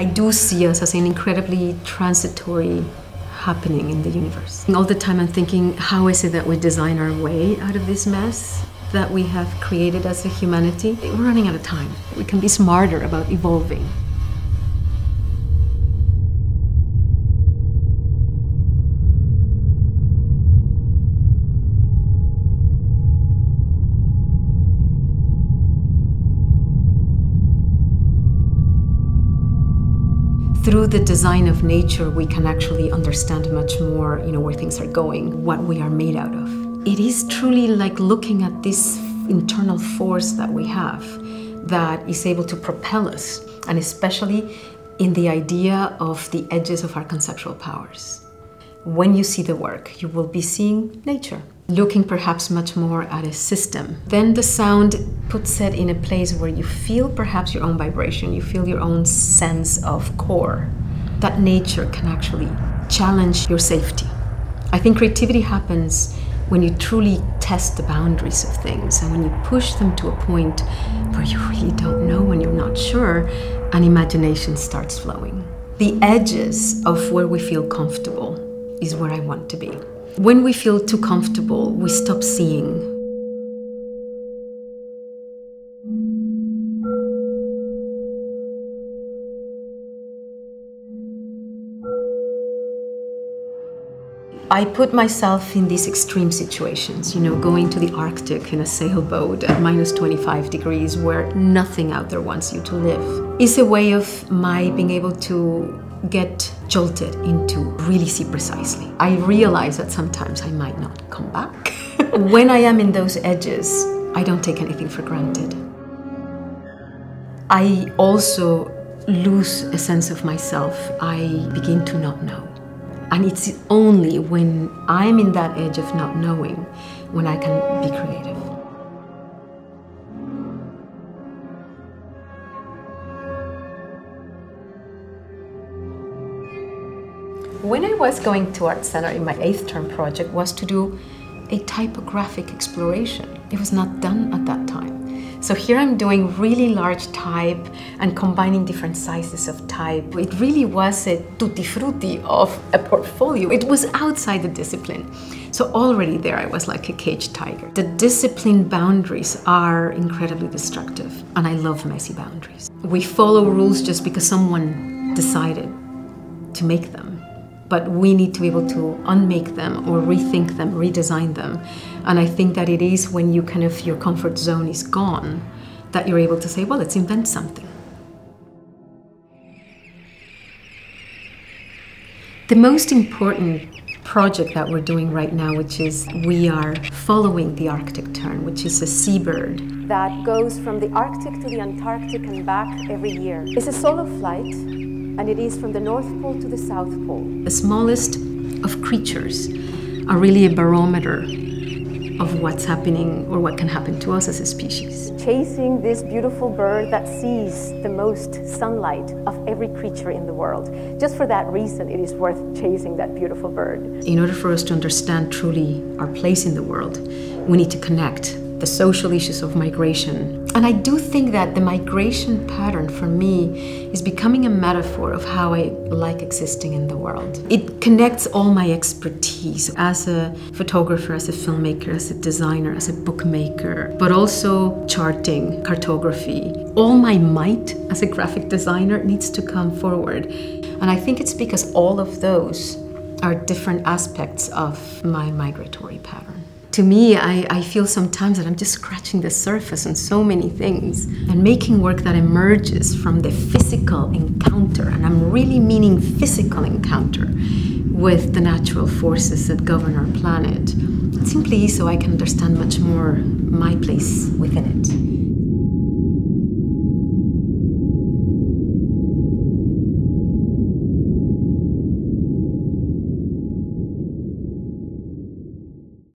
I do see us as an incredibly transitory happening in the universe. And all the time I'm thinking, how is it that we design our way out of this mess that we have created as a humanity? We're running out of time. We can be smarter about evolving. Through the design of nature, we can actually understand much more, where things are going, what we are made out of. It is truly like looking at this internal force that we have that is able to propel us, and especially in the idea of the edges of our conceptual powers. When you see the work, you will be seeing nature, looking perhaps much more at a system. Then the sound puts it in a place where you feel perhaps your own vibration, you feel your own sense of core. That nature can actually challenge your safety. I think creativity happens when you truly test the boundaries of things and when you push them to a point where you really don't know and you're not sure, and imagination starts flowing. The edges of where we feel comfortable is where I want to be. When we feel too comfortable, we stop seeing. I put myself in these extreme situations, going to the Arctic in a sailboat at -25 degrees where nothing out there wants you to live. It's a way of my being able to get jolted into really see precisely. I realize that sometimes I might not come back. When I am in those edges, I don't take anything for granted. I also lose a sense of myself. I begin to not know. And it's only when I'm in that edge of not knowing when I can be creative. When I was going to ArtCenter in my 8th term project was to do a typographic exploration. It was not done at that time. So here I'm doing really large type and combining different sizes of type. It really was a tutti frutti of a portfolio. It was outside the discipline. So already there I was like a caged tiger. The discipline boundaries are incredibly destructive, and I love messy boundaries. We follow rules just because someone decided to make them. But we need to be able to unmake them or rethink them, redesign them. And I think that it is when your comfort zone is gone that you're able to say, well, let's invent something. The most important project that we're doing right now, which is we are following the Arctic tern, which is a seabird that goes from the Arctic to the Antarctic and back every year. It's a solo flight, and it is from the North Pole to the South Pole. The smallest of creatures are really a barometer of what's happening or what can happen to us as a species. Chasing this beautiful bird that sees the most sunlight of every creature in the world. Just for that reason, it is worth chasing that beautiful bird. In order for us to understand truly our place in the world, we need to connect the social issues of migration. And I do think that the migration pattern for me is becoming a metaphor of how I like existing in the world. It connects all my expertise as a photographer, as a filmmaker, as a designer, as a bookmaker, but also charting, cartography. All my might as a graphic designer needs to come forward. And I think it's because all of those are different aspects of my migratory pattern. To me, I feel sometimes that I'm just scratching the surface on so many things and making work that emerges from the physical encounter, and I'm really meaning physical encounter with the natural forces that govern our planet, simply so I can understand much more my place within it.